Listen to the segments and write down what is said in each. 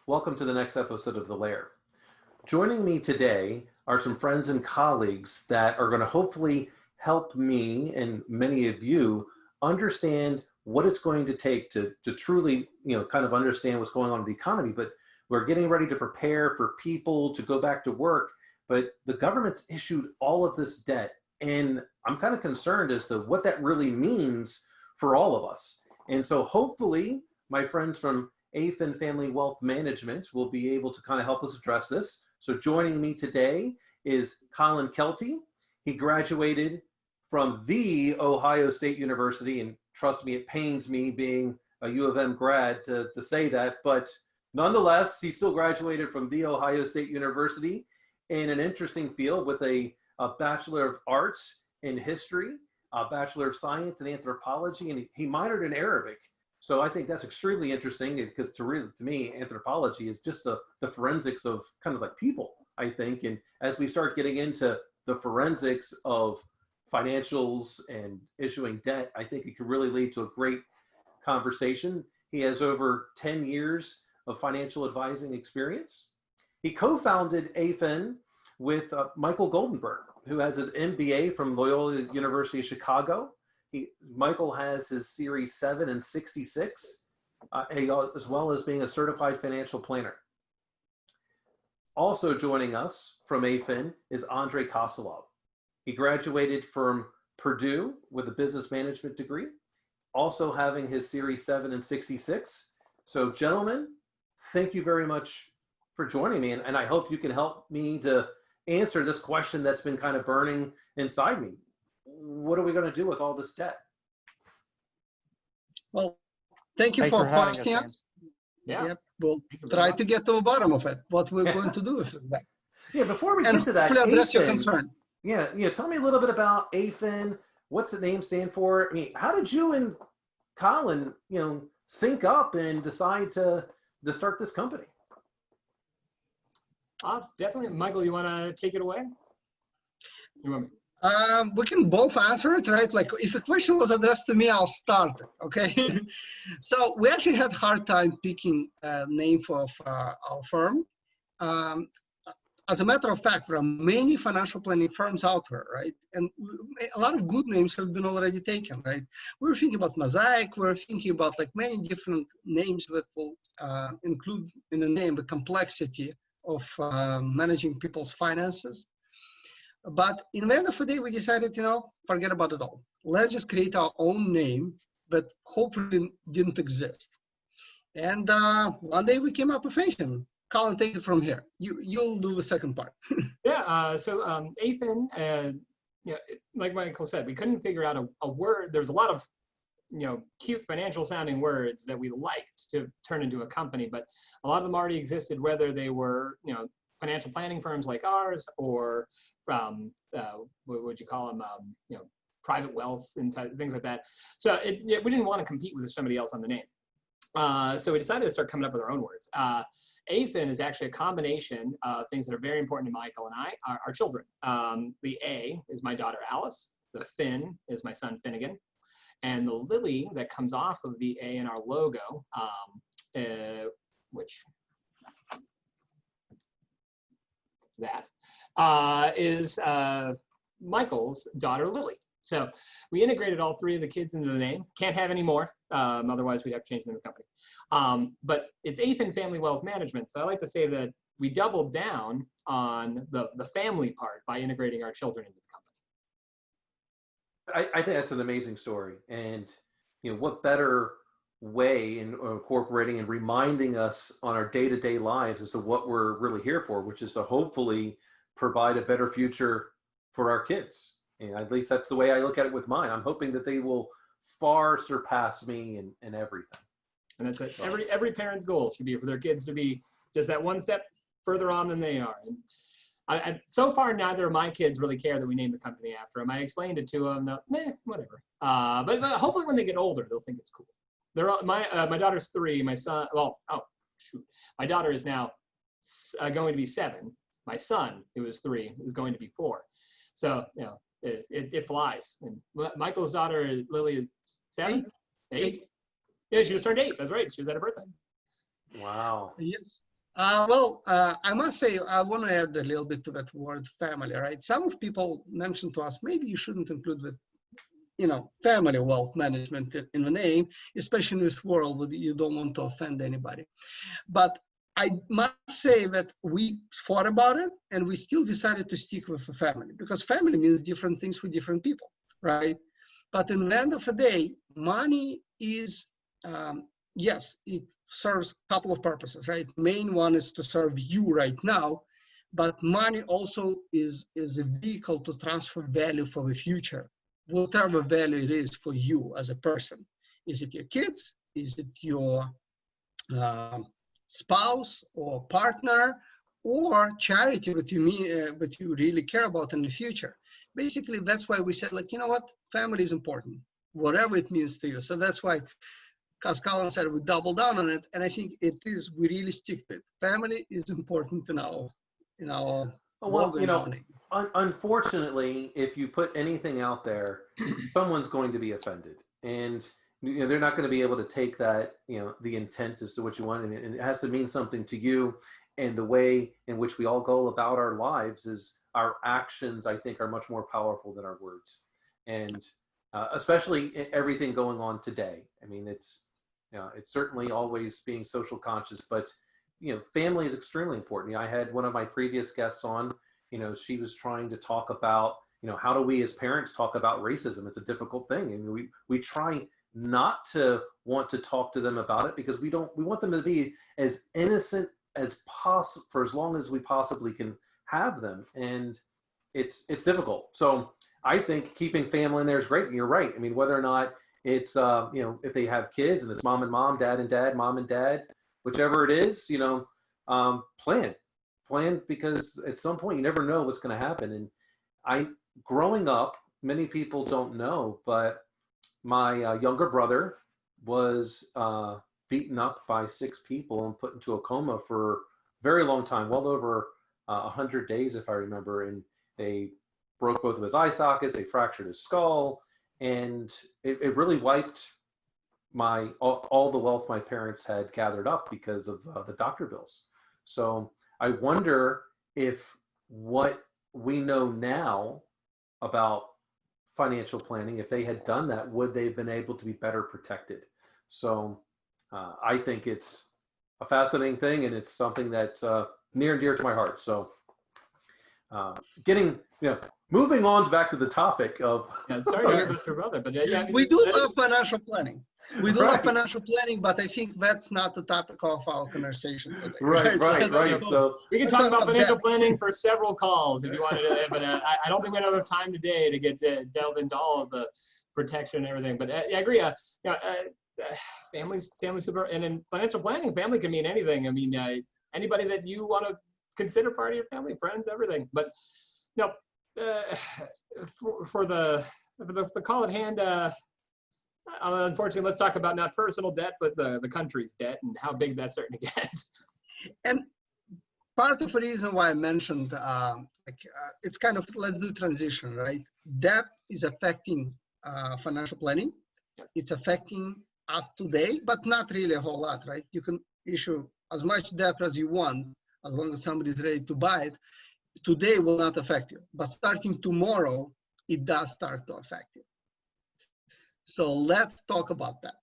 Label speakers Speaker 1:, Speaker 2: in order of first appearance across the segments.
Speaker 1: Welcome to the next episode of The Lair. Joining me today are some friends and colleagues that are going to hopefully help me and many of you understand what it's going to take to truly, kind of understand what's going on in the economy. But we're getting ready to prepare for people to go back to work. But the government's issued all of this debt, and I'm kind of concerned as to what that really means for all of us. And so hopefully my friends from AFIN Family Wealth Management will be able to kind of help us address this. So joining me today is Colin Kelty. He graduated from the Ohio State University, and trust me, it pains me being a U of M grad to say that, but nonetheless, he still graduated from the Ohio State University in an interesting field with a Bachelor of Arts in History, a Bachelor of Science in Anthropology, and he minored in Arabic. So I think that's extremely interesting because to me, anthropology is just the forensics of kind of like people, I think. And as we start getting into the forensics of financials and issuing debt, I think it could really lead to a great conversation. He has over 10 years of financial advising experience. He co-founded AFIN with Michael Goldenberg, who has his MBA from Loyola University of Chicago. Michael has his Series 7 and 66, as well as being a certified financial planner. Also joining us from AFIN is Andre Kostylev. He graduated from Purdue with a business management degree, also having his Series 7 and 66. So gentlemen, thank you very much for joining me. And I hope you can help me to answer this question that's been kind of burning inside me. What are we going to do with all this debt?
Speaker 2: Well, thank you for questions.
Speaker 3: Yeah.
Speaker 2: Yep. We'll try to get to the bottom of it, what we're going to do with that.
Speaker 1: Yeah, before we get to that,
Speaker 2: address your
Speaker 1: AFIN,
Speaker 2: concern.
Speaker 1: Yeah, tell me a little bit about AFIN. What's the name stand for? I mean, how did you and Colin, sync up and decide to start this company?
Speaker 3: Definitely. Michael, you want to take it away? You want me?
Speaker 2: We can both answer it, right? Like if a question was addressed to me, I'll start it, okay? So we actually had a hard time picking a name for our firm. As a matter of fact, there are many financial planning firms out there, right? And a lot of good names have been already taken, right? We were thinking about Mosaic. We were thinking about like many different names that will include in the name the complexity of managing people's finances. But in the end of the day, we decided, forget about it all. Let's just create our own name that hopefully didn't exist. And one day we came up with AFIN. Colin, take it from here. You'll do the second part.
Speaker 3: Yeah. So AFIN, like Michael said, we couldn't figure out a word. There's a lot of cute financial sounding words that we liked to turn into a company, but a lot of them already existed, whether they were financial planning firms like ours or what would you call them, private wealth and things like that. So we didn't want to compete with somebody else on the name. So we decided to start coming up with our own words. AFIN is actually a combination of things that are very important to Michael and I, our children. The A is my daughter Alice. The Fin is my son Finnegan. And the lily that comes off of the A in our logo, is Michael's daughter Lily. So we integrated all three of the kids into the name. Can't have any more, otherwise we'd have to change the name of the company. But it's AFIN Family Wealth Management. So I like to say that we doubled down on the family part by integrating our children into the company.
Speaker 1: I think that's an amazing story. And what better way in incorporating and reminding us on our day-to-day lives as to what we're really here for, which is to hopefully provide a better future for our kids. And at least that's the way I look at it with mine. I'm hoping that they will far surpass me in everything.
Speaker 3: And that's it. Every parent's goal should be for their kids to be just that one step further on than they are. And so far, neither of my kids really care that we named the company after them. I explained it to them. Whatever. But hopefully when they get older, they'll think it's cool. My daughter's 3. My son, my daughter is now going to be 7. My son, who is 3, is going to be 4. So, it flies. And Michael's daughter, Lily, is 7? 8? Yeah, she just turned 8. That's right. She was at her birthday.
Speaker 1: Wow.
Speaker 2: Yes. I must say, I want to add a little bit to that word family, right? Some of people mentioned to us, maybe you shouldn't include the, family wealth management in the name, especially in this world where you don't want to offend anybody. But I must say that we thought about it and we still decided to stick with the family, because family means different things with different people, right? But in the end of the day, money is, yes, it serves a couple of purposes, right? Main one is to serve you right now, but money also is a vehicle to transfer value for the future, whatever value it is for you as a person. Is it your kids? Is it your spouse or partner, or charity that you really care about in the future? Basically, that's why we said, like, you know what, family is important, whatever it means to you. So that's why, as Colin said, we double down on it, and I think we really stick to it. Family is important in our
Speaker 1: Well, unfortunately, if you put anything out there, someone's going to be offended, and they're not going to be able to take that, the intent as to what you want, and it has to mean something to you. And the way in which we all go about our lives is our actions, I think, are much more powerful than our words. And especially everything going on today. I mean, it's certainly always being social conscious, but family is extremely important. I had one of my previous guests on, she was trying to talk about, how do we as parents talk about racism? It's a difficult thing. And we try not to want to talk to them about it, because we want them to be as innocent as possible for as long as we possibly can have them. And it's difficult. So I think keeping family in there is great. And you're right. I mean, whether or not it's, if they have kids and it's mom and mom, dad and dad, mom and dad, whichever it is, plan, because at some point you never know what's going to happen. And growing up, many people don't know, but my younger brother was beaten up by 6 people and put into a coma for a very long time, well over 100 days, if I remember. And they broke both of his eye sockets, they fractured his skull, and it really wiped all the wealth my parents had gathered up because of the doctor bills. So I wonder if what we know now about financial planning, if they had done that, would they have been able to be better protected? So I think it's a fascinating thing, and it's something that's near and dear to my heart. So moving on back to the topic of
Speaker 3: sorry to hear about your brother, but
Speaker 2: we do love financial planning. We do love financial planning, but I think that's not the topic of our conversation today.
Speaker 1: Right. So
Speaker 3: we can talk about financial planning for several calls if you wanted to, but I don't think we have enough time today to delve into all of the protection and everything. But I agree. Family's super, and in financial planning, family can mean anything. I mean, anybody that you want to consider part of your family, friends, everything. But for the call at hand. Unfortunately, let's talk about not personal debt, but the country's debt and how big that's starting to get.
Speaker 2: And part of the reason why I mentioned, it's kind of, let's do transition, right? Debt is affecting financial planning. It's affecting us today, but not really a whole lot, right? You can issue as much debt as you want, as long as somebody's ready to buy it. Today will not affect you, but starting tomorrow, it does start to affect you. So let's talk about that.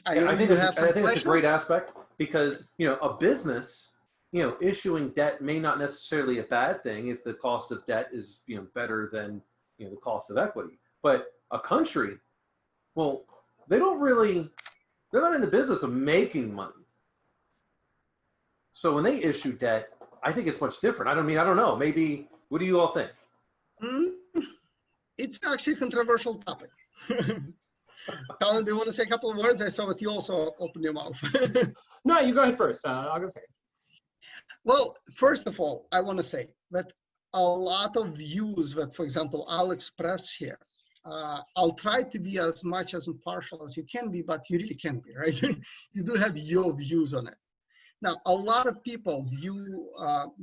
Speaker 1: I think it's a great aspect, because a business, issuing debt may not necessarily a bad thing if the cost of debt is better than the cost of equity. But a country, well, they're not in the business of making money. So when they issue debt, I think it's much different. I don't know. Maybe, what do you all think?
Speaker 2: It's actually a controversial topic. Colin, do you want to say a couple of words? I saw that you also opened your mouth.
Speaker 3: No, you go ahead first. I'll go second.
Speaker 2: Well, first of all, I want to say that a lot of views that, for example, I'll express here, I'll try to be as much as impartial as you can be, but you really can't be, right? You do have your views on it. Now, a lot of people view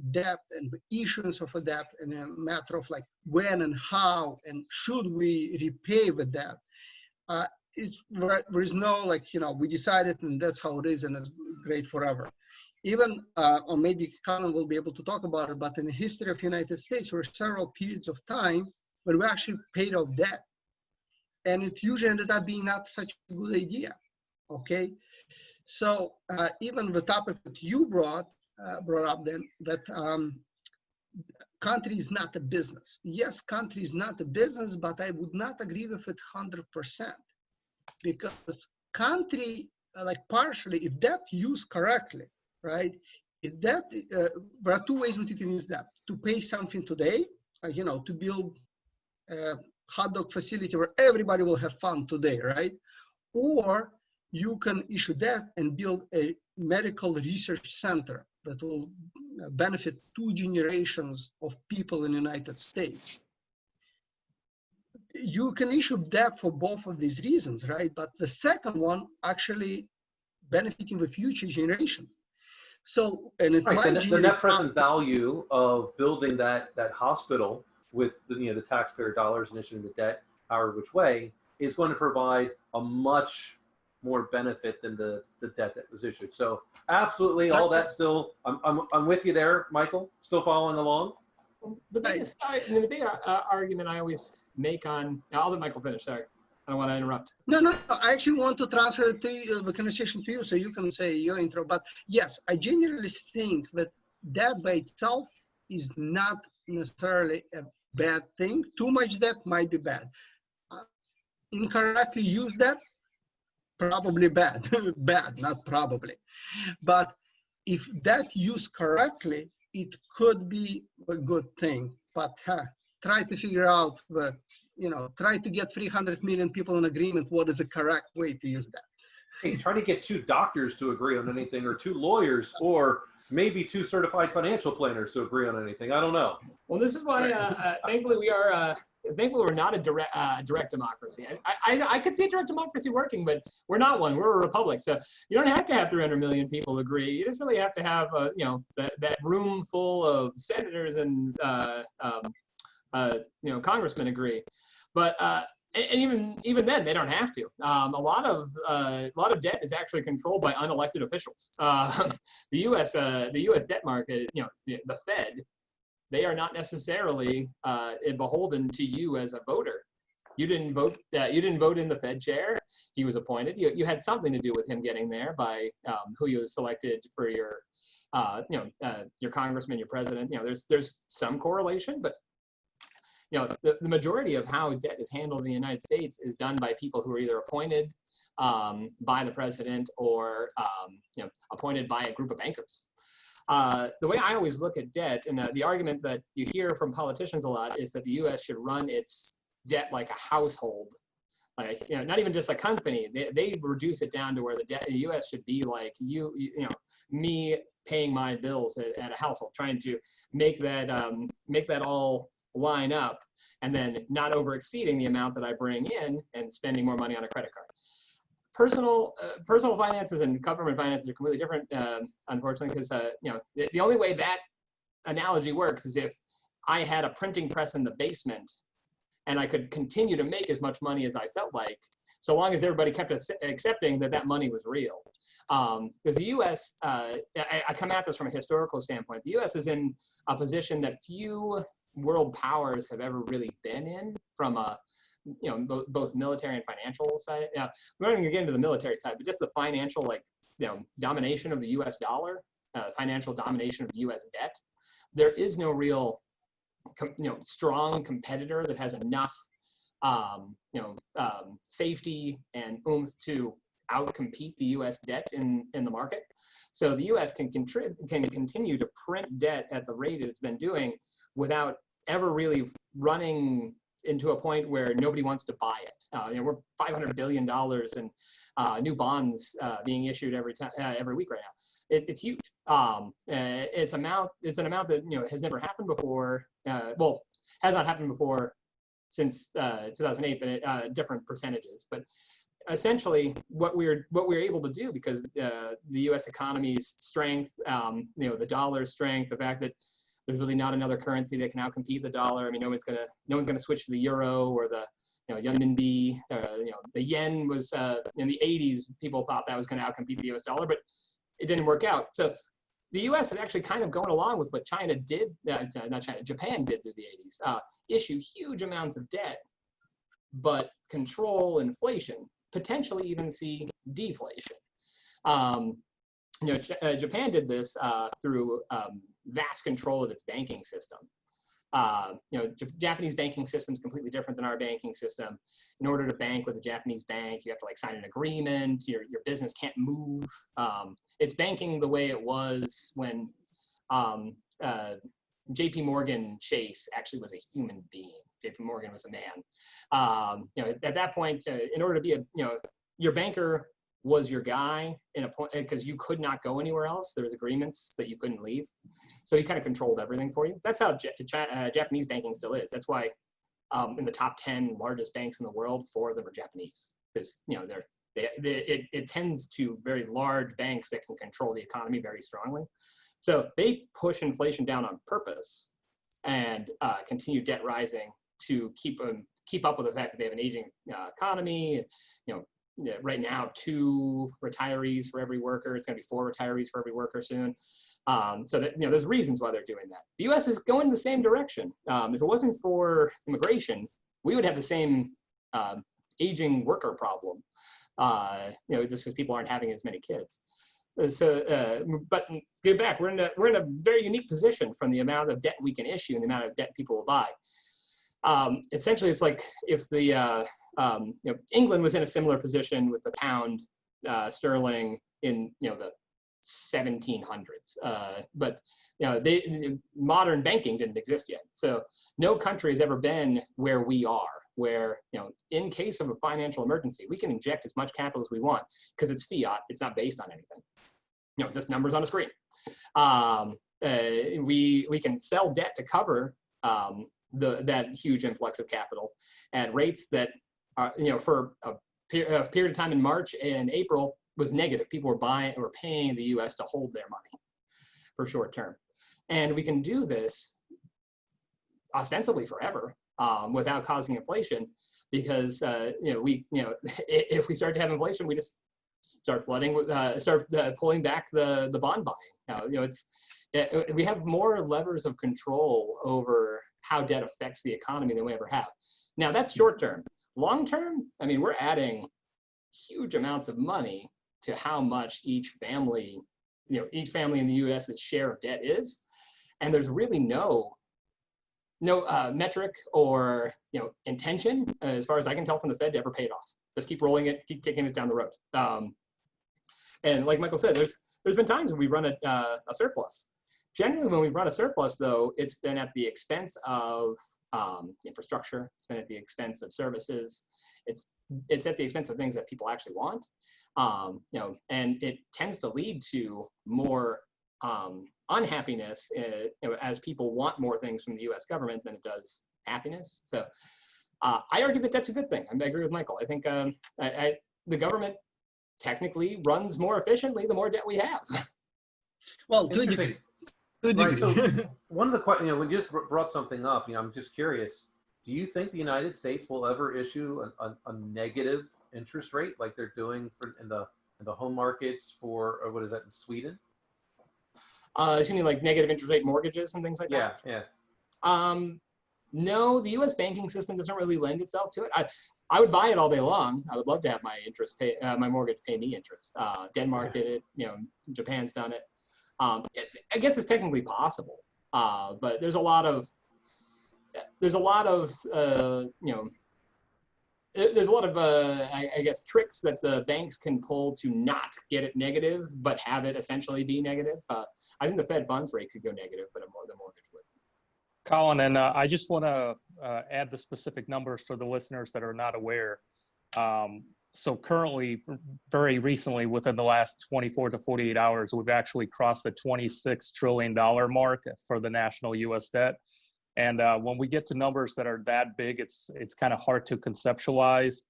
Speaker 2: debt and the issuance of a debt in a matter of like when and how and should we repay the debt. There is no like, we decided and that's how it is and it's great forever. even, or maybe Colin will be able to talk about it, but in the history of the United States, there were several periods of time when we actually paid off debt. And it usually ended up being not such a good idea, okay? So even the topic that you brought up then, that country is not a business. Yes, country is not a business, but I would not agree with it 100%. Because country, like partially, if debt used correctly, right? If that, there are two ways that you can use that. To pay something today, like, you know, to build a hot dog facility where everybody will have fun today, right? Or you can issue debt and build a medical research center that will benefit 2 generations of people in the United States. You can issue debt for both of these reasons, right? But the second one actually benefiting the future generation. So, and it
Speaker 1: Right,
Speaker 2: might
Speaker 1: the net present value of building that hospital with the, the taxpayer dollars and issuing the debt, however which way, is going to provide a much more benefit than the debt that was issued. So absolutely, all that still, I'm with you there, Michael. Still following along.
Speaker 3: The biggest, the big argument I always make on, I'll let Michael finish. Sorry, I don't want to interrupt.
Speaker 2: No. I actually want to transfer the conversation to you so you can say your intro. But yes, I genuinely think that debt by itself is not necessarily a bad thing. Too much debt might be bad. Incorrectly use debt, probably bad. Bad, not probably. But if that used correctly, it could be a good thing. But try to figure out the, try to get 300 million people in agreement. What is the correct way to use that?
Speaker 1: Hey, try to get 2 doctors to agree on anything, or 2 lawyers, or maybe 2 certified financial planners to agree on anything. I don't know.
Speaker 3: Well, this is why, thankfully, we're not a direct democracy. I could see direct democracy working, but we're not one. We're a republic. So you don't have to have 300 million people agree. You just really have to have, that room full of senators and, congressmen agree. But and even then, they don't have to. A lot of debt is actually controlled by unelected officials. The U.S. debt market, the Fed, they are not necessarily beholden to you as a voter. You didn't vote. You didn't vote in the Fed chair. He was appointed. You had something to do with him getting there by who you selected for your congressman, your president. There's some correlation, but the majority of how debt is handled in the United States is done by people who are either appointed by the president or appointed by a group of bankers. The way I always look at debt, and the argument that you hear from politicians a lot, is that the U.S. should run its debt like a household, like not even just a company. They reduce it down to where the U.S. should be like me paying my bills at a household, trying to make that all line up, and then not over exceeding the amount that I bring in and spending more money on a credit card. Personal finances and government finances are completely different, unfortunately, because the only way that analogy works is if I had a printing press in the basement and I could continue to make as much money as I felt like, so long as everybody kept accepting that money was real. Because the U.S., I come at this from a historical standpoint, the U.S. is in a position that few world powers have ever really been in, from a both military and financial side. We're not going to get into the military side, but just the financial, domination of the U.S. dollar, financial domination of the U.S. debt. There is no real, strong competitor that has enough, safety and oomph to outcompete the U.S. debt in the market. So the U.S. can continue to print debt at the rate it's been doing without ever really running into a point where nobody wants to buy it. We're $500 billion in new bonds being issued every week right now. It's huge. It's an amount that has never happened before. Has not happened before since 2008, but at different percentages. But essentially, what we're able to do, because the U.S. economy's strength, the dollar's strength, the fact that there's really not another currency that can outcompete the dollar. I mean, no one's gonna switch to the euro or the renminbi. The yen was in the 80s. People thought that was going to outcompete the U.S. dollar, but it didn't work out. So the U.S. is actually kind of going along with what China did, not China, Japan did through the 80s, issue huge amounts of debt, but control inflation, potentially even see deflation. Japan did this through vast control of its banking system. Japanese banking system is completely different than our banking system. In order to bank with a Japanese bank, you have to sign an agreement. Your business can't move. It's banking the way it was when J.P. Morgan Chase actually was a human being. J.P. Morgan was a man. At that point, in order to be your banker was your guy in a point because you could not go anywhere else. There was agreements that you couldn't leave. So he kind of controlled everything for you. That's how Japanese banking still is. That's why in the top 10 largest banks in the world, 4 of them are Japanese. Because it tends to very large banks that can control the economy very strongly. So they push inflation down on purpose and continue debt rising to keep up with the fact that they have an aging economy. Right now, 2 retirees for every worker. It's going to be 4 retirees for every worker soon. So that there's reasons why they're doing that. The U.S. is going the same direction. If it wasn't for immigration, we would have the same aging worker problem. Just because people aren't having as many kids. But get back, we're in a very unique position from the amount of debt we can issue and the amount of debt people will buy. Essentially, it's like if the England was in a similar position with the pound sterling in the 1700s, but modern banking didn't exist yet. So no country has ever been where we are, where in case of a financial emergency, we can inject as much capital as we want because it's fiat. It's not based on anything. Just numbers on a screen. We can sell debt to cover that huge influx of capital at rates that are, for a period of time in March and April was negative. People were paying the U.S. to hold their money for short term. And we can do this ostensibly forever without causing inflation because, if we start to have inflation, we just start pulling back the bond buying. We have more levers of control over how debt affects the economy than we ever have. Now that's short term. Long term, we're adding huge amounts of money to how much each family in the U.S.'s share of debt is, and there's really no metric or intention, as far as I can tell, from the Fed to ever pay it off. Just keep rolling it, keep kicking it down the road. And like Michael said, there's been times when we've run a surplus. Generally, when we've run a surplus, though, it's been at the expense of infrastructure. It's been at the expense of services. It's at the expense of things that people actually want. And it tends to lead to more unhappiness as people want more things from the U.S. government than it does happiness. So I argue that that's a good thing. I agree with Michael. I think the government technically runs more efficiently the more debt we have.
Speaker 2: Well, to a degree.
Speaker 1: Right, so one of the questions, when you just brought something up, I'm just curious, do you think the United States will ever issue a negative interest rate like they're doing in the home markets for, or what is that, in Sweden?
Speaker 3: You mean like negative interest rate mortgages and things like that?
Speaker 1: Yeah.
Speaker 3: No, the U.S. banking system doesn't really lend itself to it. I would buy it all day long. I would love to have my mortgage pay me interest. Denmark did it. Japan's done it. I guess it's technically possible, but there's a lot of I guess tricks that the banks can pull to not get it negative, but have it essentially be negative. I think the Fed funds rate could go negative, but the mortgage would.
Speaker 4: Colin, and I just want to add the specific numbers for the listeners that are not aware. So currently, very recently, within the last 24 to 48 hours, we've actually crossed the $26 trillion mark for the national U.S. debt. And when we get to numbers that are that big, it's kind of hard to conceptualize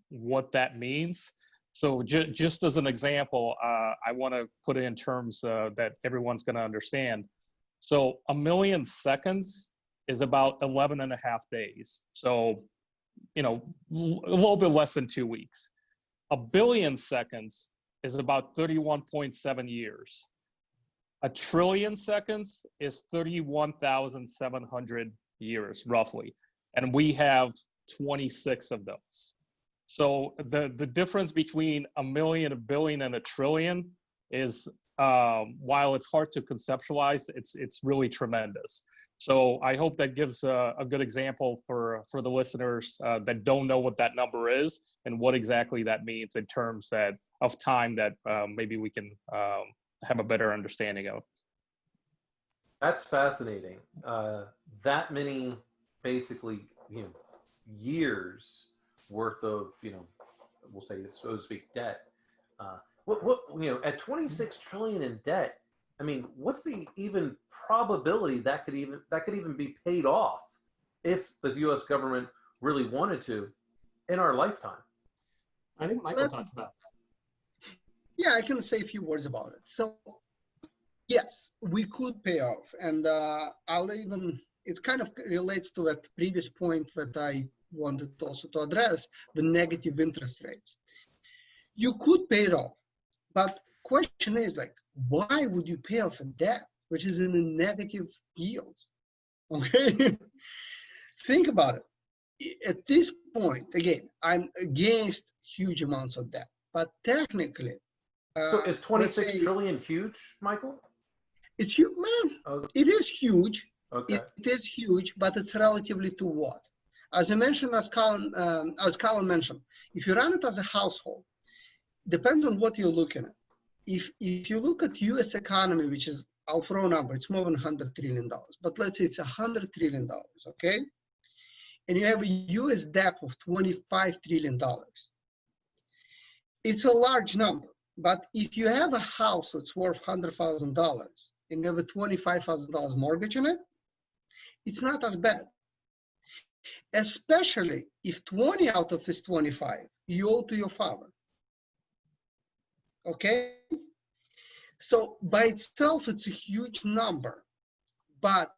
Speaker 4: what that means. So just as an example, I want to put it in terms that everyone's going to understand. So 1 million seconds is about 11 and a half days. So, a little bit less than 2 weeks. 1 billion seconds is about 31.7 years. A trillion seconds is 31,700 years, roughly. And we have 26 of those. So the difference between a million, a billion, and a trillion is, while it's hard to conceptualize, it's really tremendous. So I hope that gives a good example for the listeners that don't know what that number is and what exactly that means in terms of time that maybe we can have a better understanding of.
Speaker 1: That's fascinating. That many, basically, years worth of, we'll say, so to speak, debt. At 26 trillion in debt, I mean, what's the even probability that could even be paid off if the U.S. government really wanted to in our lifetime?
Speaker 3: I think Michael talked about that.
Speaker 2: Yeah, I can say a few words about it. So, yes, we could pay off, and it kind of relates to that previous point that I wanted also to address, the negative interest rates. You could pay it off, but question is, like, why would you pay off a debt which is in a negative yield? Okay, think about it. At this point, again, I'm against huge amounts of debt, but technically,
Speaker 1: so is 26 trillion huge, Michael?
Speaker 2: It's huge, man.
Speaker 1: Okay.
Speaker 2: It is huge.
Speaker 1: Okay.
Speaker 2: It is huge, but it's relatively to what? As I mentioned, as Colin mentioned, if you run it as a household, depends on what you're looking at. If you look at U.S. economy, which is, I'll throw a number, it's more than $100 trillion, but let's say it's $100 trillion, okay? And you have a U.S. debt of $25 trillion. It's a large number, but if you have a house that's worth $100,000 and you have a $25,000 mortgage on it, it's not as bad. Especially if 20 out of this 25 you owe to your father. Okay? So by itself, it's a huge number, but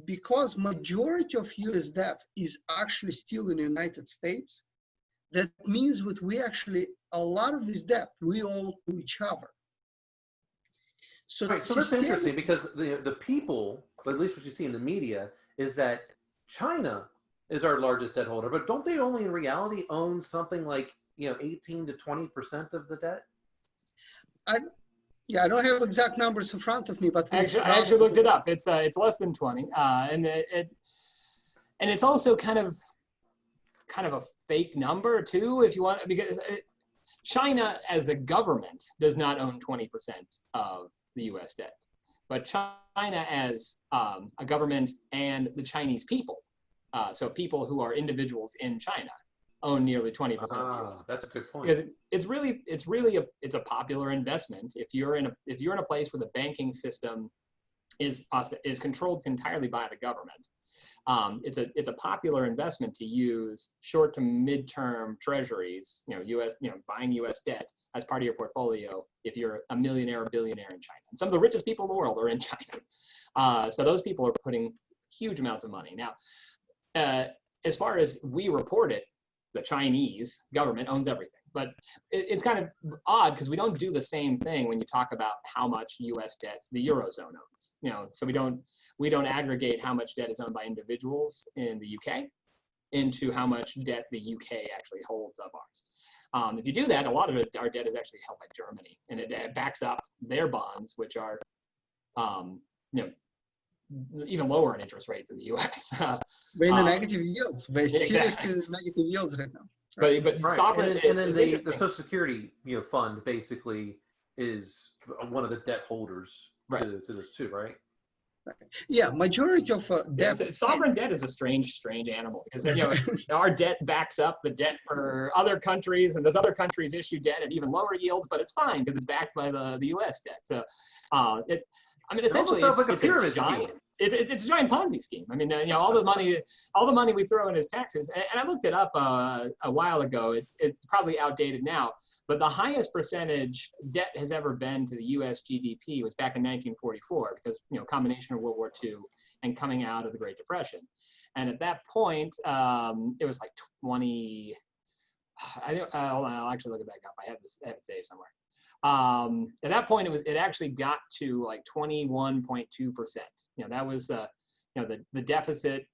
Speaker 2: because majority of US debt is actually still in the United States, that means that we actually, a lot of this debt, we owe to each other. So,
Speaker 1: right, so that's interesting because the people, at least what you see in the media, is that China is our largest debt holder, but don't they only in reality own something like 18 to 20% of the debt?
Speaker 2: I don't have exact numbers in front of me, but
Speaker 3: I actually looked it up. It's less than 20, and it's also kind of a fake number too, if you want, because China as a government does not own 20% of the U.S. debt, but China as a government and the Chinese people, so people who are individuals in China, own nearly 20% of the U.S.
Speaker 1: That's a good point.
Speaker 3: Because it's really a popular investment if you're in a place where the banking system is controlled entirely by the government. It's a popular investment to use short to mid-term treasuries, buying U.S. debt as part of your portfolio if you're a millionaire or billionaire in China. And some of the richest people in the world are in China. So those people are putting huge amounts of money. Now, as far as we report it, the Chinese government owns everything. But it's kind of odd because we don't do the same thing when you talk about how much U.S. debt the Eurozone owns. So we don't aggregate how much debt is owned by individuals in the U.K. into how much debt the U.K. actually holds of ours. If you do that, a lot of our debt is actually held by Germany, and it backs up their bonds, which are, even lower in interest rate than the U.S.
Speaker 2: We're in the negative yields. We're seriously in negative yields right now.
Speaker 3: But
Speaker 1: right.
Speaker 3: sovereign,
Speaker 1: and then the Social Security fund basically is one of the debt holders to this too, right?
Speaker 2: Yeah, majority of debt.
Speaker 3: Sovereign debt is a strange animal because our debt backs up the debt for other countries, and those other countries issue debt at even lower yields, but it's fine because it's backed by the U.S. debt. So essentially,
Speaker 1: sounds like a pyramid scheme.
Speaker 3: It's a giant Ponzi scheme. I mean, all the money we throw in as taxes. And I looked it up a while ago. It's probably outdated now, but the highest percentage debt has ever been to the U.S. GDP was back in 1944 because combination of World War II and coming out of the Great Depression. And at that point, it was like 20. Hold on, I'll actually look it back up. I have it saved somewhere. At that point, it actually got to like 21.2%. That was the deficit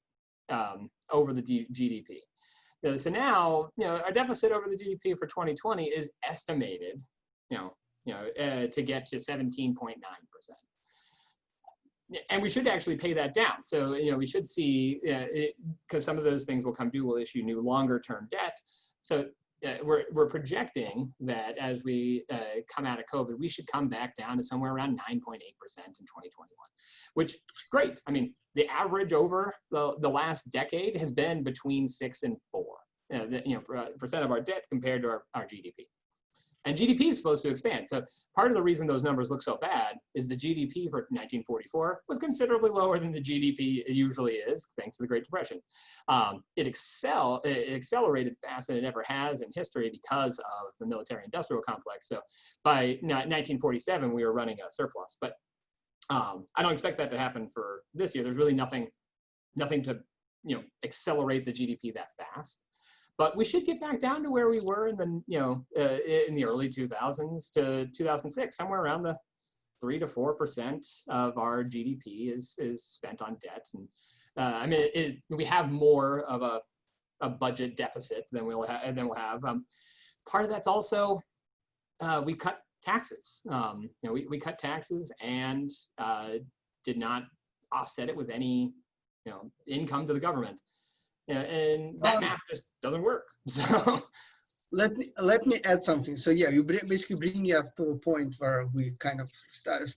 Speaker 3: over the GDP. So now, our deficit over the GDP for 2020 is estimated, to get to 17.9%. And we should actually pay that down. So, we should see, because some of those things will come due, we'll issue new longer term debt. So we're projecting that as we come out of COVID, we should come back down to somewhere around 9.8% in 2021, which great. I mean, the average over the last decade has been between 6 and 4, percent of our debt compared to our GDP. And GDP is supposed to expand. So part of the reason those numbers look so bad is the GDP for 1944 was considerably lower than the GDP usually is, thanks to the Great Depression. It accelerated faster than it ever has in history because of the military-industrial complex. So by 1947, we were running a surplus. But I don't expect that to happen for this year. There's really nothing to accelerate the GDP that fast. But we should get back down to where we were in the early 2000s to 2006, somewhere around the 3 to 4% of our GDP is spent on debt. And we have more of a budget deficit than we'll have. Part of that's also we cut taxes. We cut taxes and did not offset it with any income to the government. And that math just doesn't work. So
Speaker 2: let me add something. So yeah, you basically bring us to a point where we kind of started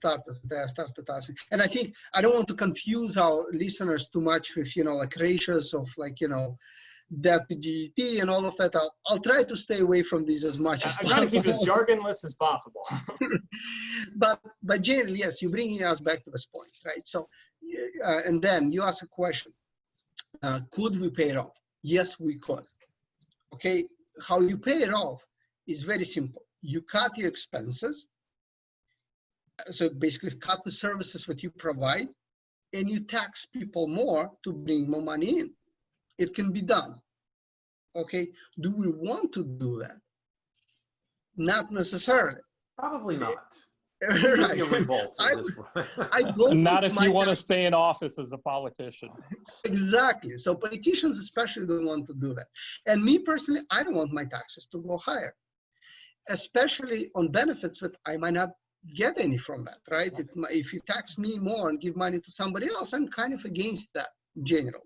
Speaker 2: asking. And I think I don't want to confuse our listeners too much with like ratios of debt to GDP and all of that. I'll try to stay away from these as much as possible.
Speaker 3: I'm trying to keep it as jargonless as possible.
Speaker 2: but generally, yes, you're bringing us back to this point, right? So and then you ask a question. Could we pay it off? Yes, we could. Okay, how you pay it off is very simple. You cut your expenses, so basically cut the services that you provide, and you tax people more to bring more money in. It can be done. Okay, do we want to do that? Not necessarily.
Speaker 1: Probably not.
Speaker 2: Right.
Speaker 1: Be a revolt
Speaker 2: I don't
Speaker 4: not if you want to stay in office as a politician.
Speaker 2: Exactly. So politicians especially don't want to do that. And me personally, I don't want my taxes to go higher, especially on benefits that I might not get any from that, right? If you tax me more and give money to somebody else, I'm kind of against that in general.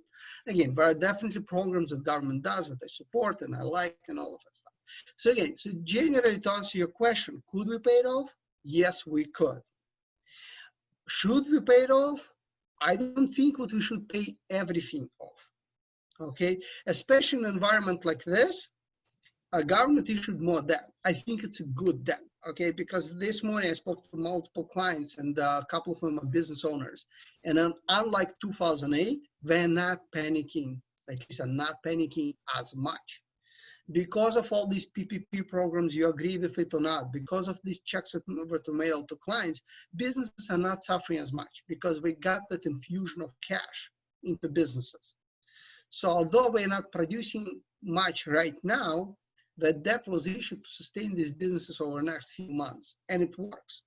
Speaker 2: Again, there are definitely programs that government does that I support and I like and all of that stuff. So again, so generally to answer your question, could we pay it off? Yes, we could. Should we pay it off? I don't think that we should pay everything off, okay? Especially in an environment like this, a government issued more debt. I think it's a good debt, okay? Because this morning I spoke to multiple clients and a couple of them are business owners. And then unlike 2008, they're not panicking, at least are not panicking as much. Because of all these PPP programs, you agree with it or not, because of these checks that were to mail to clients, businesses are not suffering as much because we got that infusion of cash into businesses. So although we're not producing much right now, the debt was issued to sustain these businesses over the next few months, and it works.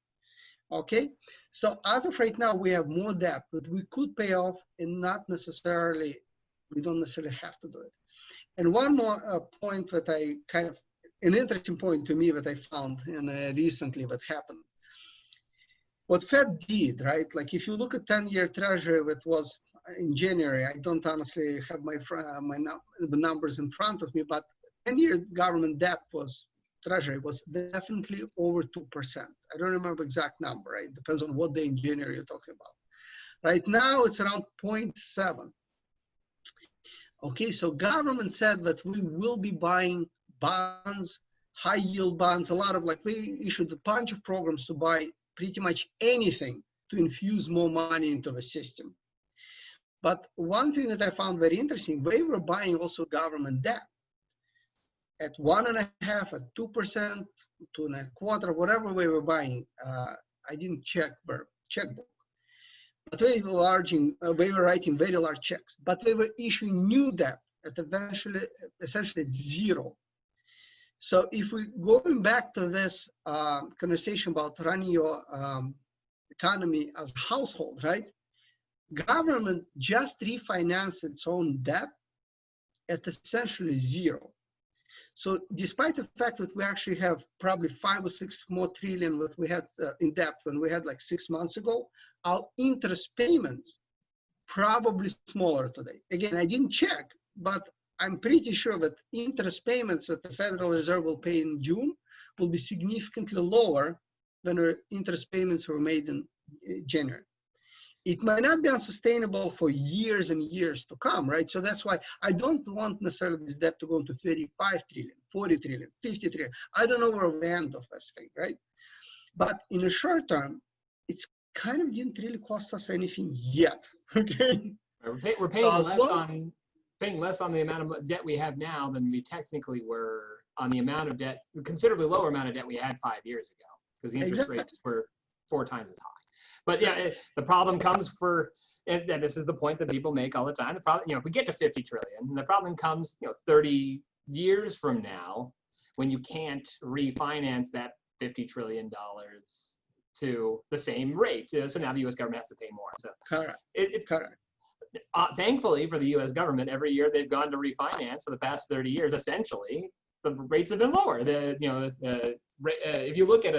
Speaker 2: Okay, so as of right now, we have more debt that we could pay off and not necessarily, we don't necessarily have to do it. And one more point that I kind of, an interesting point to me that I found in recently that happened. What Fed did, right? Like if you look at 10-year treasury that was in January, I don't honestly have the numbers in front of me, but 10-year government debt treasury was definitely over 2%. I don't remember exact number, right? Depends on what day in January you're talking about. Right now it's around 0.7. Okay, so government said that we will be buying bonds, high yield bonds, a lot of we issued a bunch of programs to buy pretty much anything to infuse more money into the system. But one thing that I found very interesting, they were buying also government debt at 1.5%, at 2%, 2.25%, whatever we were buying. I didn't check their checkbook. But they were writing very large checks, but they were issuing new debt at essentially at zero. So if we going back to this conversation about running your economy as a household, right? Government just refinanced its own debt at essentially zero. So despite the fact that we actually have probably 5 or 6 more trillion that we had in debt when we had like 6 months ago, our interest payments probably smaller today. Again, I didn't check, but I'm pretty sure that interest payments that the Federal Reserve will pay in June will be significantly lower than our interest payments were made in January. It might not be unsustainable for years and years to come, right? So that's why I don't want necessarily this debt to go into 35 trillion, 40 trillion, 50 trillion. I don't know where we end of this thing, right? But in the short term, it's kind of didn't really cost us anything yet, okay?
Speaker 3: We're paying less on the amount of debt we have now than we technically were on the amount of debt, considerably lower amount of debt we had 5 years ago, because the interest rates were 4 times as high. But yeah, the problem comes and this is the point that people make all the time. The problem, if we get to 50 trillion, the problem comes, 30 years from now, when you can't refinance that $50 trillion to the same rate. So now the U.S. government has to pay more. So
Speaker 2: correct.
Speaker 3: It's
Speaker 2: correct.
Speaker 3: Thankfully for the U.S. government, every year they've gone to refinance for the past 30 years. Essentially, the rates have been lower. If you look at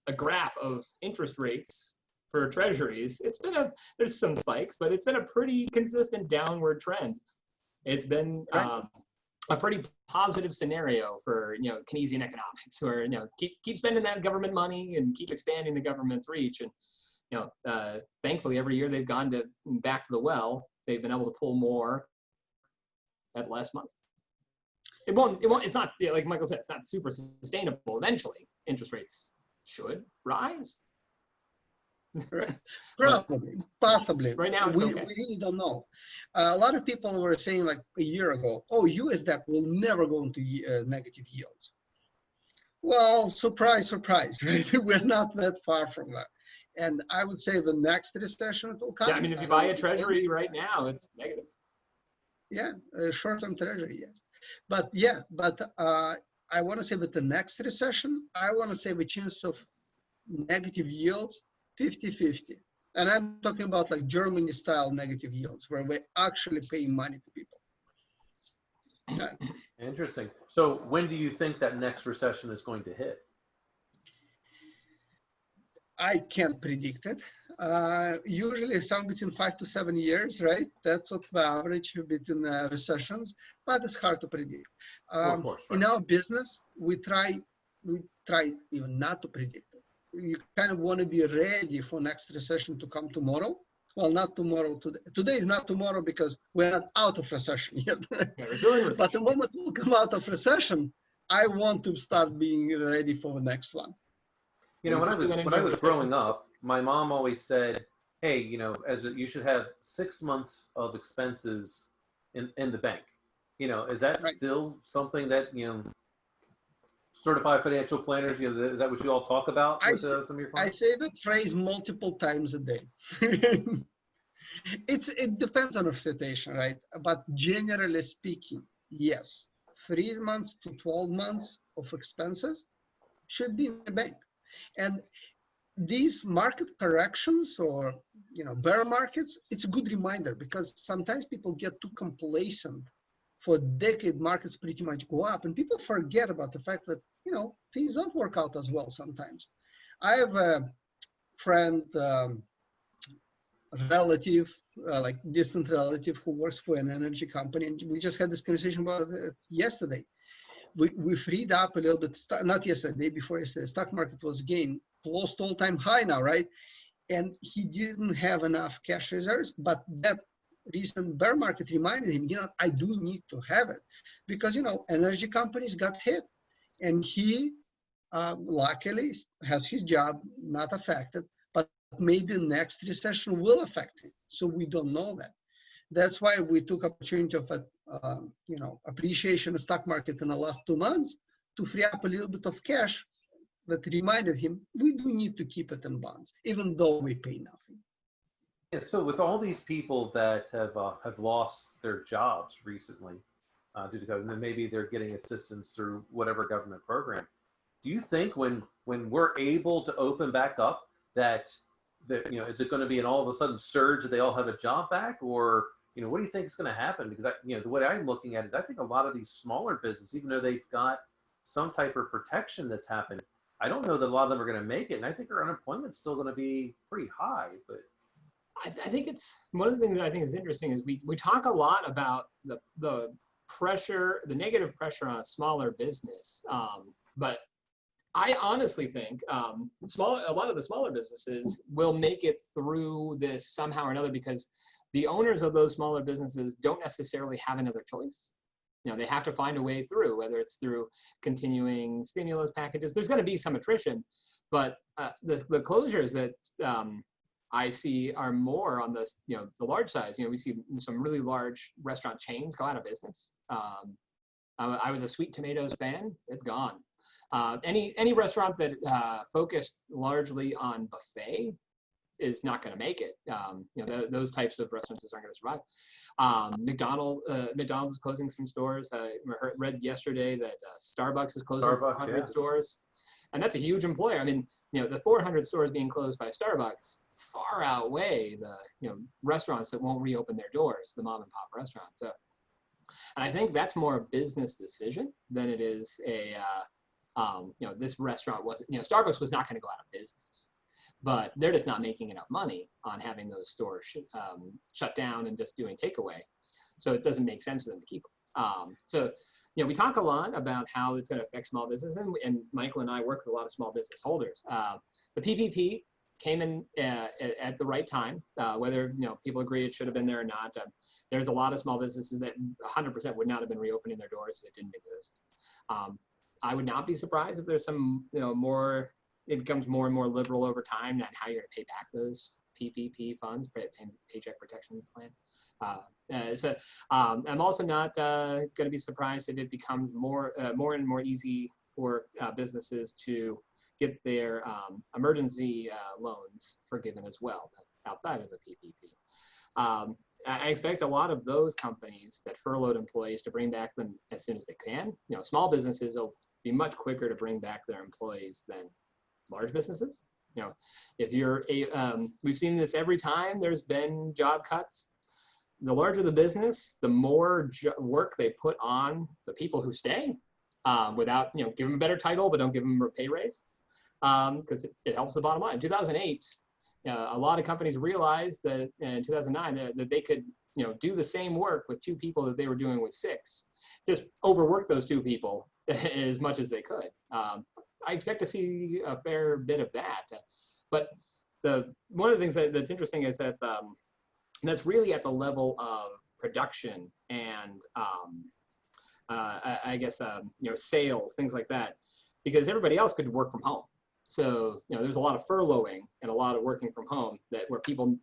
Speaker 3: a graph of interest rates for treasuries, there's some spikes, but it's been a pretty consistent downward trend. It's been a pretty positive scenario for Keynesian economics, where keep spending that government money and keep expanding the government's reach. And thankfully every year they've gone back to the well, they've been able to pull more at less money. It's not, like Michael said, it's not super sustainable. Eventually interest rates should rise.
Speaker 2: Probably, possibly.
Speaker 3: Right now, it's
Speaker 2: we really don't know. A lot of people were saying like a year ago, oh, US debt will never go into negative yields. Well, surprise, surprise, right? We're not that far from that. And I would say the next recession will come.
Speaker 3: Yeah, I mean, if you buy a treasury right now, it's negative.
Speaker 2: Yeah, a short-term treasury, yes. But I want to say that the next recession, I want to say the chance of negative yields, 50-50. And I'm talking about like Germany style negative yields where we're actually paying money to people. Yeah.
Speaker 1: Interesting. So when do you think that next recession is going to hit?
Speaker 2: I can't predict it. Usually somewhere between 5 to 7 years, right? That's what the average between recessions, but it's hard to predict.
Speaker 1: Of course, right.
Speaker 2: In our business, we try even not to predict it. You kind of want to be ready for next recession to come tomorrow. Well, not tomorrow. Today is not tomorrow because we're not out of recession yet.
Speaker 3: Yeah, we're still in recession.
Speaker 2: But the moment we'll come out of recession, I want to start being ready for the next one.
Speaker 1: When I was growing up, my mom always said, "Hey, you should have 6 months of expenses in the bank." Is that
Speaker 2: right.
Speaker 1: still something that certified financial planners? Is that what you all talk about with some of your clients?
Speaker 2: I say that phrase multiple times a day. It depends on the situation, right? But generally speaking, yes, 3 months to 12 months of expenses should be in the bank. And these market corrections or bear markets, it's a good reminder because sometimes people get too complacent. For a decade, markets pretty much go up, and people forget about the fact that things don't work out as well sometimes. I have a friend, relative, like distant relative, who works for an energy company, and we just had this conversation about it yesterday. We freed up a little bit, not yesterday, before yesterday. The stock market was again close to all-time high now, right? And he didn't have enough cash reserves, but that recent bear market reminded him, I do need to have it because, energy companies got hit. And he luckily has his job not affected, but maybe next recession will affect him. So we don't know that. That's why we took opportunity of appreciation of the stock market in the last 2 months to free up a little bit of cash that reminded him we do need to keep it in bonds, even though we pay nothing.
Speaker 1: Yeah, so with all these people that have lost their jobs recently, due to COVID, and then maybe they're getting assistance through whatever government program. Do you think when we're able to open back up that is it going to be an all of a sudden surge that they all have a job back, or what do you think is going to happen? Because the way I'm looking at it, I think a lot of these smaller businesses, even though they've got some type of protection that's happened, I don't know that a lot of them are going to make it, and I think our unemployment's still going to be pretty high. But
Speaker 3: I think it's one of the things that I think is interesting is we talk a lot about the pressure, the negative pressure on a smaller business, but I honestly think a lot of the smaller businesses will make it through this somehow or another, because the owners of those smaller businesses don't necessarily have another choice. They have to find a way through, whether it's through continuing stimulus packages. There's going to be some attrition, but the closures that I see are more on the large size. We see some really large restaurant chains go out of business. I was a Sweet Tomatoes fan. It's gone. Any restaurant that focused largely on buffet is not going to make it. Those types of restaurants aren't going to survive. McDonald's is closing some stores. I read yesterday that Starbucks is closing 400 stores, and that's a huge employer. I mean, the 400 stores being closed by Starbucks far outweigh the restaurants that won't reopen their doors, the mom and pop restaurants. So, and I think that's more a business decision than it is this restaurant wasn't, Starbucks was not going to go out of business, but they're just not making enough money on having those stores shut down and just doing takeaway. So it doesn't make sense for them to keep them. So, we talk a lot about how it's going to affect small business, and Michael and I work with a lot of small business holders. The PPP came in at the right time, whether people agree it should have been there or not. There's a lot of small businesses that 100% would not have been reopening their doors if it didn't exist. I would not be surprised if there's some more, it becomes more and more liberal over time on how you're going to pay back those PPP funds, Paycheck Protection Plan. I'm also not going to be surprised if it becomes more and more easy for businesses to get their emergency loans forgiven as well, outside of the PPP. I expect a lot of those companies that furloughed employees to bring back them as soon as they can. Small businesses will be much quicker to bring back their employees than large businesses. If you're we've seen this every time there's been job cuts. The larger the business, the more work they put on the people who stay, without give them a better title, but don't give them a pay raise, because it helps the bottom line. In 2008, a lot of companies realized that in 2009 that they could do the same work with 2 people that they were doing with 6, just overwork those 2 people as much as they could. I expect to see a fair bit of that, but one of the things that's interesting is that that's really at the level of production and I guess sales, things like that, because everybody else could work from home. So there's a lot of furloughing and a lot of working from home where people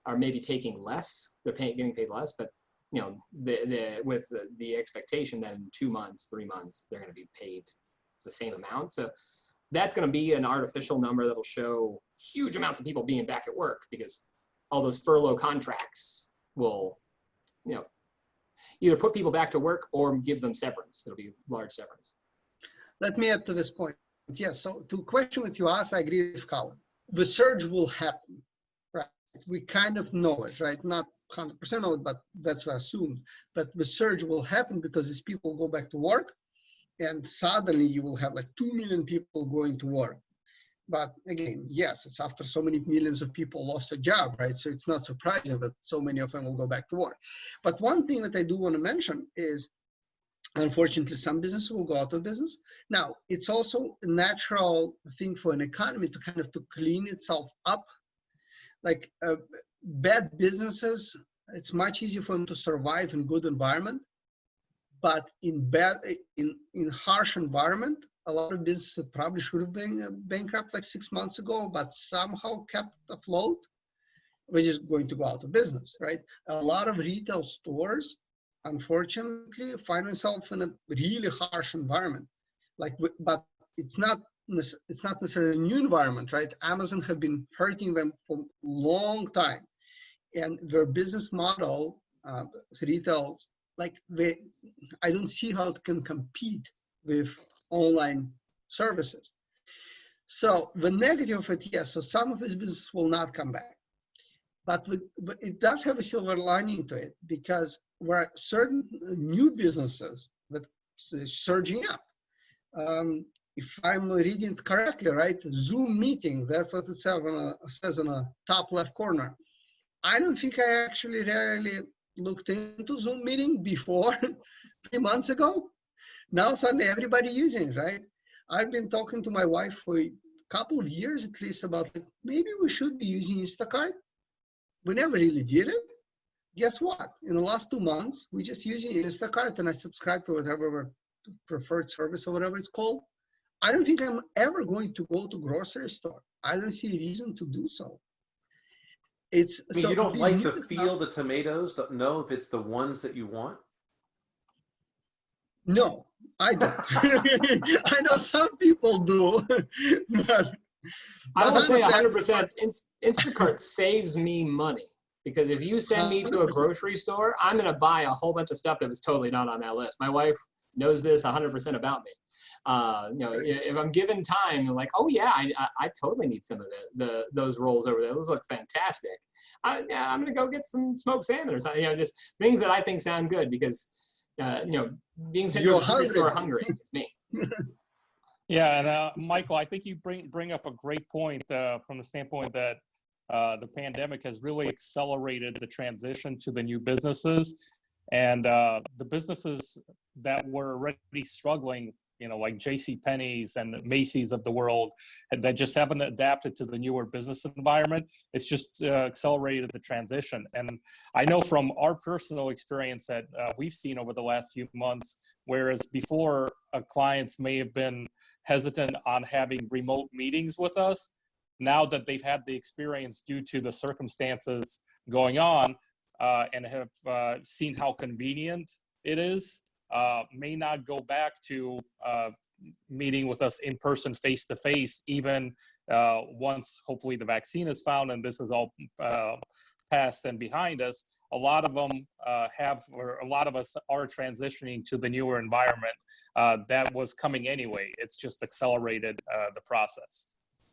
Speaker 3: are maybe taking less, they're getting paid less, but with the expectation that in 2 months, 3 months, they're going to be paid the same amount. So that's going to be an artificial number that'll show huge amounts of people being back at work, because all those furlough contracts will, either put people back to work or give them severance. It'll be large severance.
Speaker 2: Let me add to this point. Yes, so to the question that you asked, I agree with Colin. The surge will happen, right? We kind of know it, right? Not 100% know it, but that's what I assumed. But the surge will happen because these people go back to work, and suddenly you will have like 2 million people going to work. But again, yes, it's after so many millions of people lost a job, right? So it's not surprising that so many of them will go back to work. But one thing that I do want to mention is, unfortunately, some businesses will go out of business. Now, it's also a natural thing for an economy to kind of to clean itself up. Like bad businesses, it's much easier for them to survive in good environment. But in harsh environment, a lot of businesses probably should have been bankrupt like 6 months ago, but somehow kept afloat, which is going to go out of business, right? A lot of retail stores, unfortunately, find themselves in a really harsh environment. But it's not necessarily a new environment, right? Amazon have been hurting them for a long time, and their business model, retail like I don't see how it can compete with online services. So the negative of it, yes, so some of this business will not come back. But it does have a silver lining to it, because there are certain new businesses that are surging up. If I'm reading it correctly, right, Zoom meeting, that's what it says on the top left corner. I don't think I actually really looked into Zoom meeting before 3 months ago. Now suddenly everybody using it, right? I've been talking to my wife for a couple of years at least about, like, maybe we should be using Instacart. We never really did it. Guess what? In the last 2 months, we just using Instacart, and I subscribe to whatever preferred service or whatever it's called. I don't think I'm ever going to go to grocery store. I don't see a reason to do so. It's
Speaker 1: I mean,
Speaker 2: so
Speaker 1: you don't
Speaker 2: these
Speaker 1: like
Speaker 2: new
Speaker 1: to feel the tomatoes, don't know if it's the ones that you want?
Speaker 2: No, I don't. I know some people do, but
Speaker 3: I will say
Speaker 2: honestly,
Speaker 3: 100%. Instacart saves me money, because if you send me to a
Speaker 2: 100%.
Speaker 3: grocery store, I'm going to buy a whole bunch of stuff that was totally not on that list. My wife knows this 100% about me. You know, if I'm given time, I'm like, oh yeah, I totally need some of those rolls over there. Those look fantastic. Yeah, I'm going to go get some smoked salmon or something. You know, just things that I think sound good, because you know, being sent to a grocery store hungry is me.
Speaker 4: Yeah, and Michael, I think you bring up a great point from the standpoint that the pandemic has really accelerated the transition to the new businesses, and the businesses that were already struggling, you know, like JCPenney's and Macy's of the world, and that just haven't adapted to the newer business environment. It's just accelerated the transition. And I know from our personal experience that we've seen over the last few months, whereas before clients may have been hesitant on having remote meetings with us, now that they've had the experience due to the circumstances going on and have seen how convenient it is, may not go back to meeting with us in person, face to face, even once hopefully the vaccine is found and this is all past and behind us. A lot of them or a lot of us are transitioning to the newer environment that was coming anyway. It's just accelerated the process.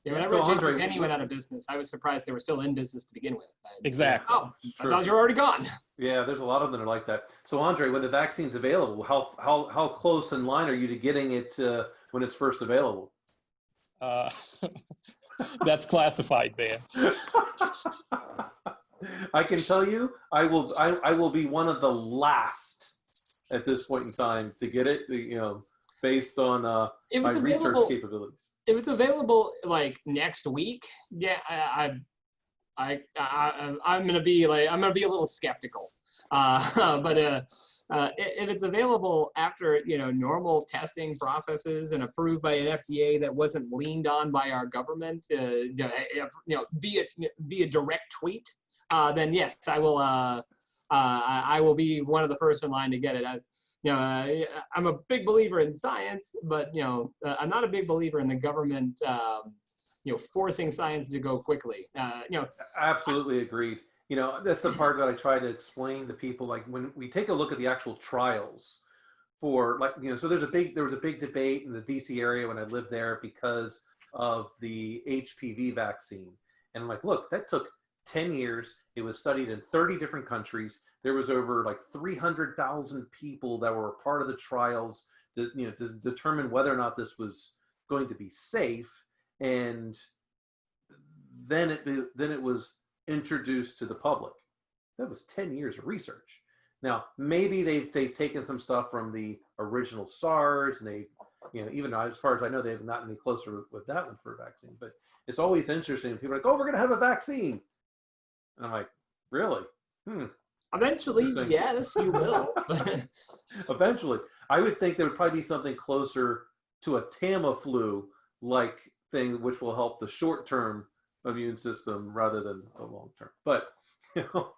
Speaker 3: Yeah, whenever JCPenney went out of business, I was surprised they were still in business to begin with.
Speaker 4: Exactly.
Speaker 3: Oh, I thought you were already gone.
Speaker 1: Yeah, there's a lot of them that are like that. So Andre, when the vaccine's available, how close in line are you to getting it when it's first available?
Speaker 4: That's classified, Dan.
Speaker 1: I can tell you, I will be one of the last at this point in time to get it. You know, based on my research capabilities.
Speaker 3: If it's available like next week, yeah, I'm gonna be a little skeptical. But if it's available after, you know, normal testing processes and approved by an FDA that wasn't leaned on by our government, you know, via direct tweet, then yes, I will be one of the first in line to get it. You know, I'm a big believer in science, but, you know, I'm not a big believer in the government, you know, forcing science to go quickly. You know,
Speaker 1: absolutely agreed. You know, that's the part that I try to explain to people. Like when we take a look at the actual trials for, like, you know, so there was a big debate in the DC area when I lived there because of the HPV vaccine. And I'm like, look, that took 10 years. It was studied in 30 different countries. There was over like 300,000 people that were a part of the trials to, you know, to determine whether or not this was going to be safe. And then it was introduced to the public. That was 10 years of research. Now, maybe they've taken some stuff from the original SARS, and they, you know, even as far as I know, they have not any closer with that one for a vaccine. But it's always interesting. People are like, oh, we're going to have a vaccine. And I'm like, really?
Speaker 3: Eventually, yes, you will.
Speaker 1: Eventually. I would think there would probably be something closer to a Tamiflu-like thing, which will help the short-term immune system rather than the long-term. But, you know,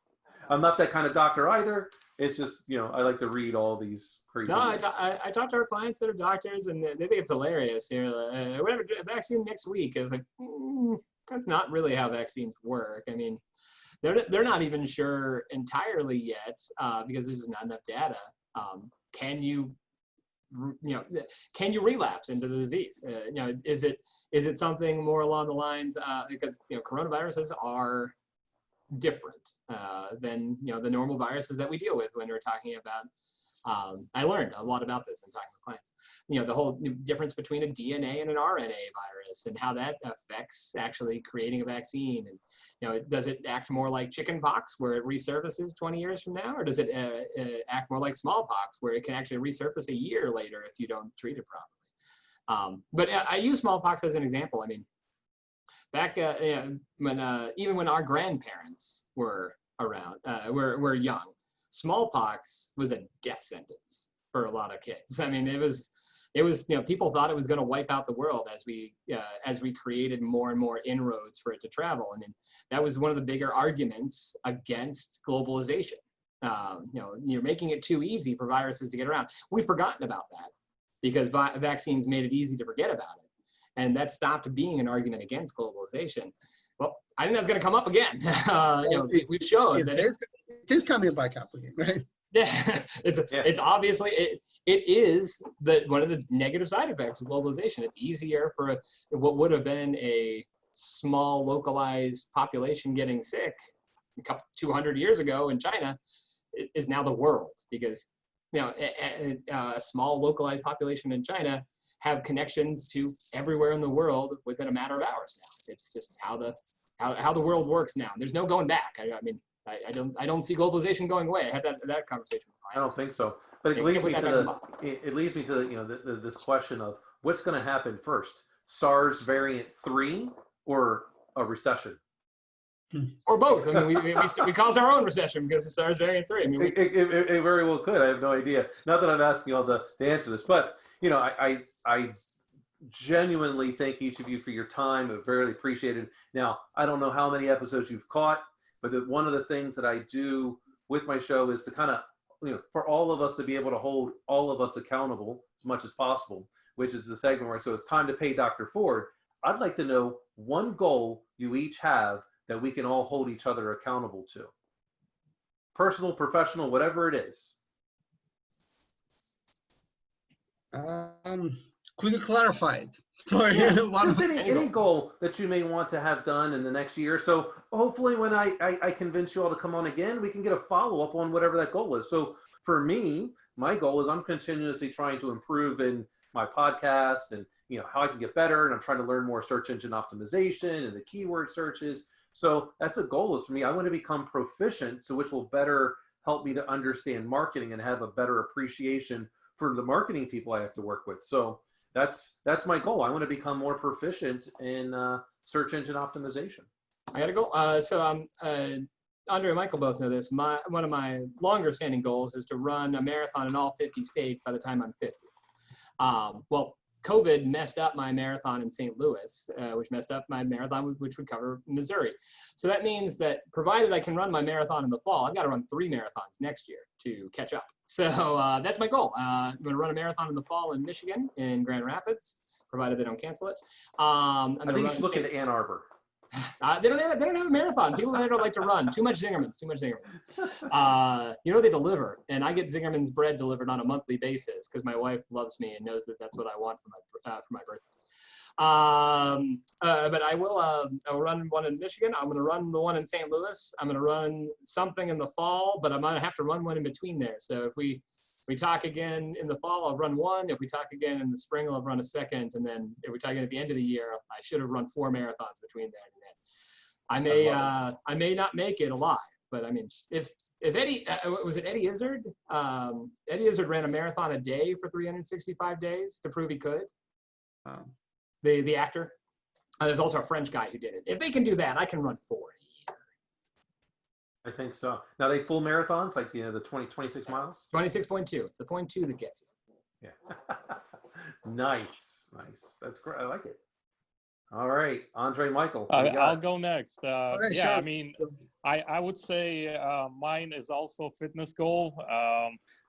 Speaker 1: I'm not that kind of doctor either. It's just, you know, I like to read all these crazy.
Speaker 3: No, I talk to our clients that are doctors, and they think it's hilarious. You know, whatever, vaccine next week. Is like, that's not really how vaccines work. I mean, they're not even sure entirely yet because there's just not enough data. Can you relapse into the disease? Is it something more along the lines because coronaviruses are different than the normal viruses that we deal with when we're talking about. I learned a lot about this in talking with clients. The whole difference between a DNA and an RNA virus and how that affects actually creating a vaccine. And does it act more like chickenpox where it resurfaces 20 years from now, or does it act more like smallpox where it can actually resurface a year later if you don't treat it properly? But I use smallpox as an example. I mean, back even when our grandparents were around, were young, smallpox was a death sentence for a lot of kids. I mean, it was people thought it was going to wipe out the world as we created more and more inroads for it to travel. I mean, that was one of the bigger arguments against globalization. You're making it too easy for viruses to get around. We've forgotten about that because vaccines made it easy to forget about it. And that stopped being an argument against globalization. Well, I think that's going to come up again. We've shown that
Speaker 2: it is coming back up again, right?
Speaker 3: Yeah, it's obviously it is one of the negative side effects of globalization. It's easier for what would have been a small localized population getting sick 200 years ago in China is now the world, because a small localized population in China have connections to everywhere in the world within a matter of hours now. It's just how the world works now. There's no going back. I mean, I don't see globalization going away. I had that conversation with
Speaker 1: I don't think so. But it leads me to this question of what's going to happen first: SARS variant 3 or a recession?
Speaker 3: Or both. I mean, we cause our own recession because of SARS variant 3. I mean,
Speaker 1: it very well could. I have no idea. Not that I'm asking you all to answer this, but I genuinely thank each of you for your time. I very appreciated. Now, I don't know how many episodes you've caught, but one of the things that I do with my show is to kind of, for all of us to be able to hold all of us accountable as much as possible, which is the segment where so it's time to pay Dr. Ford. I'd like to know one goal you each have that we can all hold each other accountable to. Personal, professional, whatever it is.
Speaker 2: Could you clarify it? Sorry.
Speaker 1: Yeah, just any goal that you may want to have done in the next year. So hopefully when I convince you all to come on again, we can get a follow-up on whatever that goal is. So for me, my goal is I'm continuously trying to improve in my podcast and how I can get better. And I'm trying to learn more search engine optimization and the keyword searches. So that's a goal is for me. I want to become proficient, so which will better help me to understand marketing and have a better appreciation for the marketing people I have to work with. So that's my goal. I want to become more proficient in search engine optimization.
Speaker 3: I got to go. So Andre and Michael both know this. One of my longer standing goals is to run a marathon in all 50 states by the time I'm 50. Well, COVID messed up my marathon in St. Louis, which messed up my marathon, which would cover Missouri. So that means that provided I can run my marathon in the fall, I've got to run 3 marathons next year to catch up. So that's my goal. I'm going to run a marathon in the fall in Michigan, in Grand Rapids, provided they don't cancel it. I
Speaker 1: think you should look into Ann Arbor.
Speaker 3: They don't have a marathon. People that don't like to run. Too much Zingerman's. They deliver, and I get Zingerman's bread delivered on a monthly basis because my wife loves me and knows that that's what I want for my birthday. But I will run one in Michigan. I'm going to run the one in St. Louis. I'm going to run something in the fall, but I'm going to have to run one in between there. So if we talk again in the fall, I'll run one. If we talk again in the spring, I'll run a second. And then if we talk again at the end of the year, I should have run 4 marathons between there and then. I may not make it alive, but I mean, if Eddie, was it Eddie Izzard? Eddie Izzard ran a marathon a day for 365 days to prove he could. The actor. There's also a French guy who did it. If they can do that, I can run 4 a year.
Speaker 1: I think so. Now they full marathons, like the 26 miles?
Speaker 3: 26.2. It's the 0.2 that gets you.
Speaker 1: Yeah. Nice. That's great. I like it. All right, Andre, Michael.
Speaker 4: I'll go next.
Speaker 2: Okay,
Speaker 4: yeah,
Speaker 2: sure.
Speaker 4: I mean, I would say mine is also a fitness goal.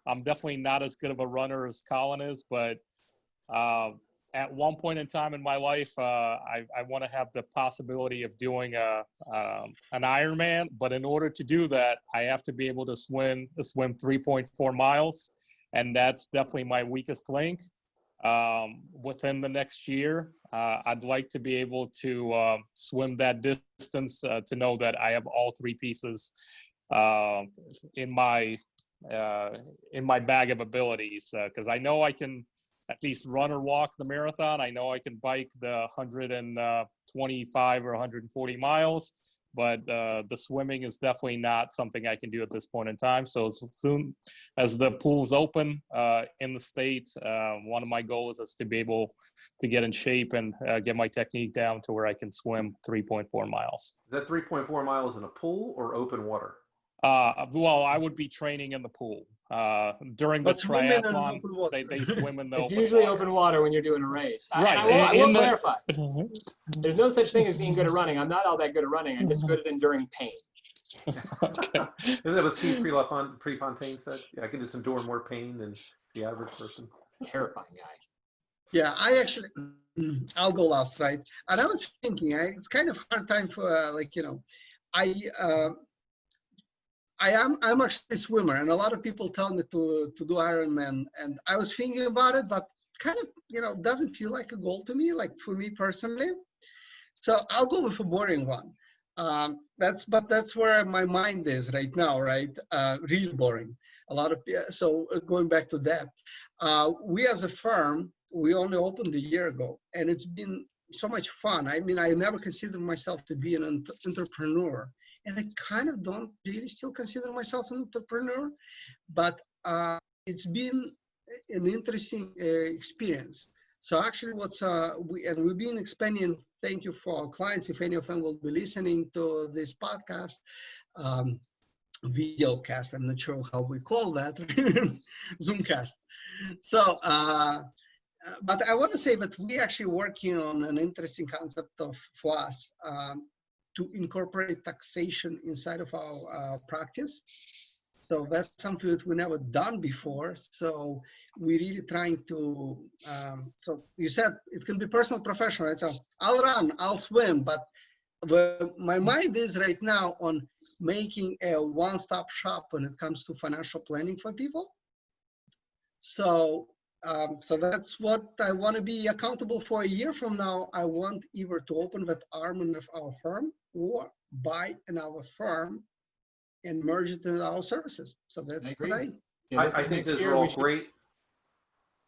Speaker 4: I'm definitely not as good of a runner as Colin is, but at one point in time in my life, I want to have the possibility of doing an Ironman, but in order to do that, I have to be able to swim 3.4 miles, and that's definitely my weakest link. Within the next year, I'd like to be able to swim that distance to know that I have all three pieces in my bag of abilities, because I know I can at least run or walk the marathon. I know I can bike the 125 or 140 miles, but the swimming is definitely not something I can do at this point in time. So as soon as the pools open in the state, one of my goals is to be able to get in shape and get my technique down to where I can swim 3.4 miles.
Speaker 1: Is that 3.4 miles in a pool or open water?
Speaker 4: Well, I would be training in the pool. During the triathlon, they swim in the
Speaker 3: It's usually open water when you're doing a race.
Speaker 4: Right.
Speaker 3: I will clarify. There's no such thing as being good at running. I'm not all that good at running. I'm just good at enduring pain.
Speaker 4: Okay.
Speaker 1: Isn't that what Steve Prefontaine said? Yeah, I can just endure more pain than the average person.
Speaker 3: Terrifying guy.
Speaker 2: Yeah, I'll go last, right? And I was thinking, it's kind of hard time for I'm actually a swimmer, and a lot of people tell me to do Ironman, and I was thinking about it, but kind of, doesn't feel like a goal to me, like for me personally. So I'll go with a boring one. That's where my mind is right now, right? Really boring. So going back to that, we as a firm, we only opened a year ago, and it's been so much fun. I mean, I never considered myself to be an entrepreneur. And I kind of don't really still consider myself an entrepreneur, but it's been an interesting experience. So actually we've been expanding, thank you for our clients, if any of them will be listening to this podcast, videocast, I'm not sure how we call that, Zoomcast. So, but I want to say that we actually working on an interesting concept for us, to incorporate taxation inside of our practice. So that's something that we never done before. So we're really trying to, so you said it can be personal, professional, right? So I'll run, I'll swim, but my mind is right now on making a one-stop shop when it comes to financial planning for people. So so that's what I want to be accountable for. A year from now, I want either to open that arm of our firm or buy another firm and merge it into our services. So that's what
Speaker 1: I think those are all great.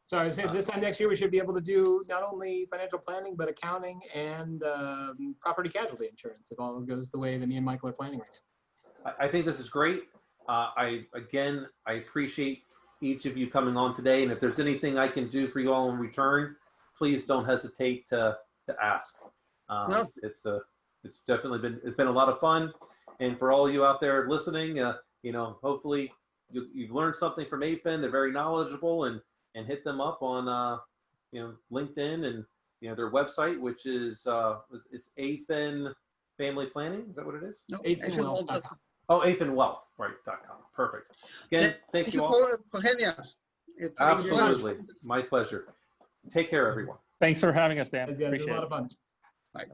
Speaker 3: So I said this time next year, we should be able to do not only financial planning, but accounting and property casualty insurance, if all goes the way that me and Michael are planning right now.
Speaker 1: I think this is great. I appreciate each of you coming on today, and if there's anything I can do for you all in return, please don't hesitate to ask.
Speaker 2: No.
Speaker 1: It's definitely been a lot of fun, and for all you out there listening, hopefully you've learned something from AFIN. They're very knowledgeable, and hit them up on LinkedIn and their website, which is it's AFIN Family Planning. Is that what it is?
Speaker 2: No,
Speaker 3: AFINwealth.com.
Speaker 1: Oh, AFINwealth, right.com. Perfect. Again, thank you all
Speaker 2: for having us.
Speaker 1: Absolutely. My pleasure. Take care, everyone.
Speaker 4: Thanks for having us, Dan.
Speaker 3: Guys, it was a lot of fun.
Speaker 2: Bye.